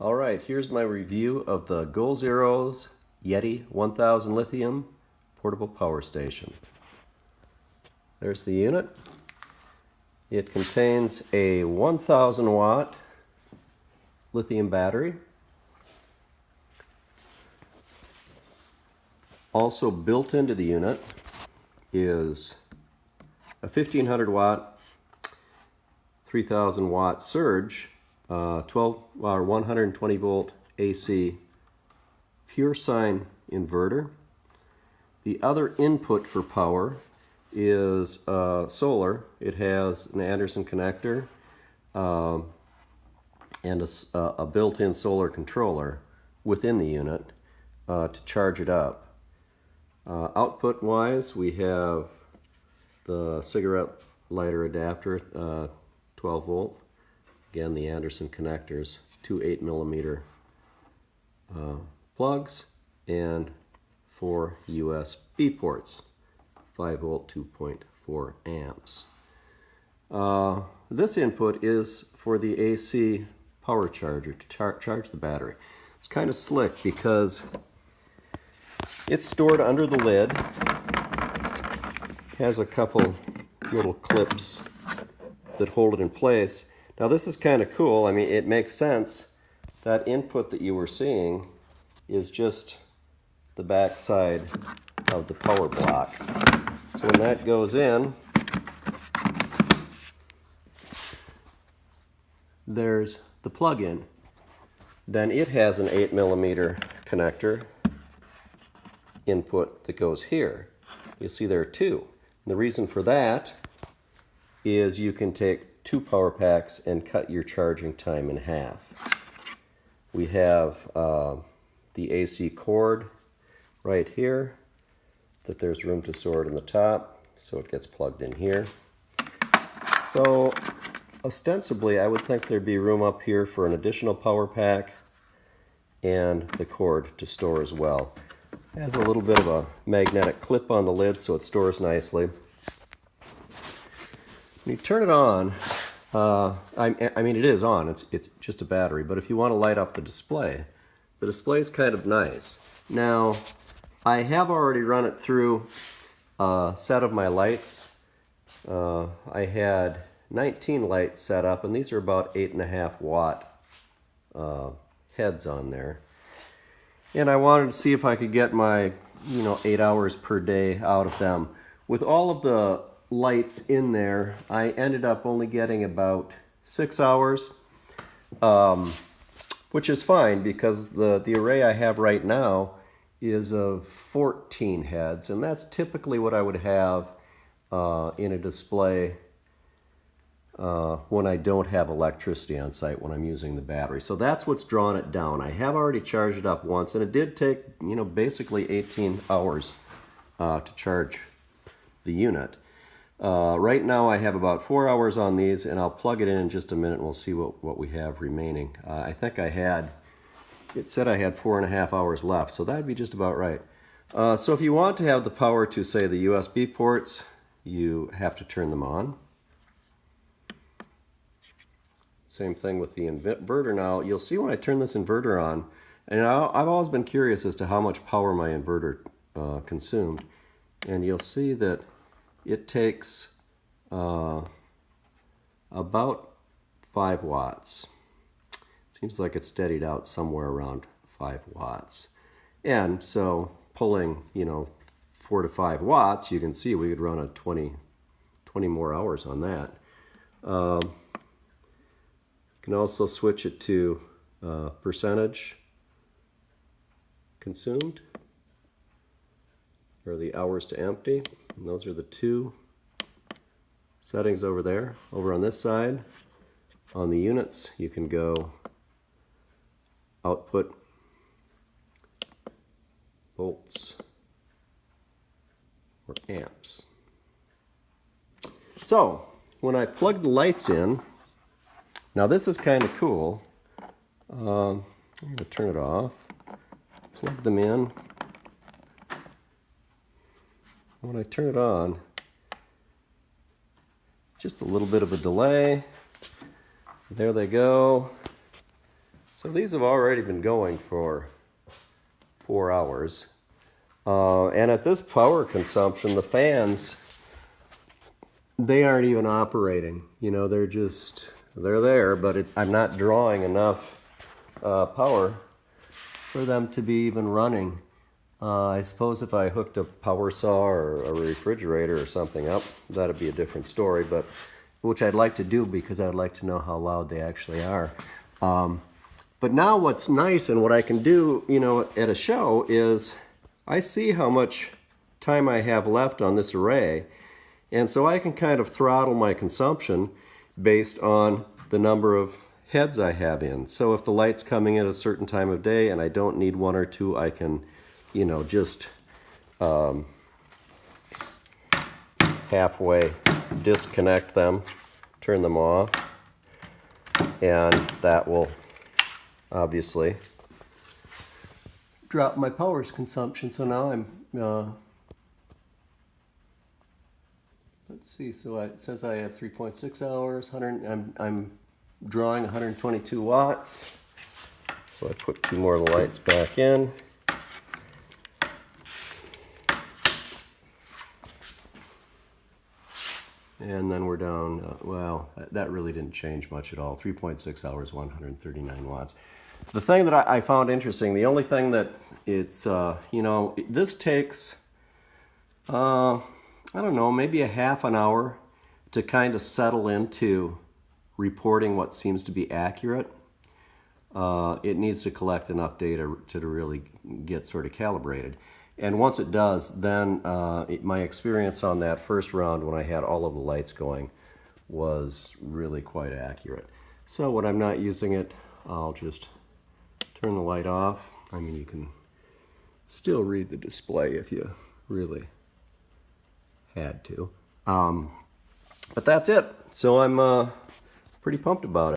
All right, here's my review of the Goal Zero's Yeti 1000 lithium portable power station. There's the unit. It contains a 1000 watt lithium battery. Also built into the unit is a 1500 watt 3000 watt surge 120 volt AC pure sine inverter. The other input for power is solar. It has an Anderson connector and a built-in solar controller within the unit to charge it up. Output wise, we have the cigarette lighter adapter, 12 volt. Again, the Anderson connectors, two 8mm plugs, and 4 USB ports, 5 volt, 2.4 amps. This input is for the AC power charger to charge the battery. It's kind of slick because it's stored under the lid. It has a couple little clips that hold it in place. Now this is kind of cool. I mean, it makes sense. That input that you were seeing is just the back side of the power block. So when that goes in, there's the plug-in. Then it has an 8mm connector input that goes here. You'll see there are two. And the reason for that is you can take 2 power packs and cut your charging time in half. We have the AC cord right here that there's room to store it in the top, so it gets plugged in here. So ostensibly I would think there'd be room up here for an additional power pack and the cord to store as well. It has a little bit of a magnetic clip on the lid so it stores nicely. When you turn it on, I mean it is on, it's just a battery, but if you want to light up the display is kind of nice. Now, I have already run it through a set of my lights. I had 19 lights set up, and these are about 8.5 watt heads on there. And I wanted to see if I could get my 8 hours per day out of them. With all of the lights in there, I ended up only getting about 6 hours, which is fine because the array I have right now is of 14 heads, and that's typically what I would have in a display when I don't have electricity on site, when I'm using the battery. So that's what's drawn it down. I have already charged it up once, and it did take basically 18 hours to charge the unit. Right now I have about 4 hours on these, and I'll plug it in just a minute and we'll see what we have remaining. I think it said I had 4.5 hours left, so that'd be just about right. So if you want to have the power to, say, the USB ports, you have to turn them on. Same thing with the inverter. Now, you'll see when I turn this inverter on, and I've always been curious as to how much power my inverter consumed, and you'll see that it takes about 5 watts. Seems like it's steadied out somewhere around 5 watts. And so pulling, 4 to 5 watts, you can see we could run a 20 more hours on that. You can also switch it to percentage consumed, or the hours to empty. And those are the two settings over there. Over on this side, on the units, you can go output, volts, or amps. So, when I plug the lights in, now this is kind of cool. I'm going to turn it off, plug them in. When I turn it on, just a little bit of a delay. There they go. So these have already been going for 4 hours. And at this power consumption, the fans, they aren't even operating. You know, they're there, but I'm not drawing enough power for them to be even running. I suppose if I hooked a power saw or a refrigerator or something up, that'd be a different story, but which I'd like to do because I'd like to know how loud they actually are. But now what's nice and what I can do, you know, at a show is I see how much time I have left on this array, and so I can kind of throttle my consumption based on the number of heads I have in. So if the light's coming in at a certain time of day and I don't need one or two, I can, you know, just halfway disconnect them, turn them off, and that will obviously drop my power consumption. So now I'm, let's see, so it says I have 3.6 hours, I'm drawing 122 watts. So I put 2 more lights back in. And then we're down, well, that really didn't change much at all. 3.6 hours, 139 watts. The thing that I found interesting, the only thing that it's, you know, this takes, I don't know, maybe a half an hour to kind of settle into reporting what seems to be accurate. It needs to collect enough data to really get sort of calibrated. And once it does, then my experience on that first round when I had all of the lights going was really quite accurate. So when I'm not using it, I'll just turn the light off. I mean, you can still read the display if you really had to. But that's it. So I'm pretty pumped about it.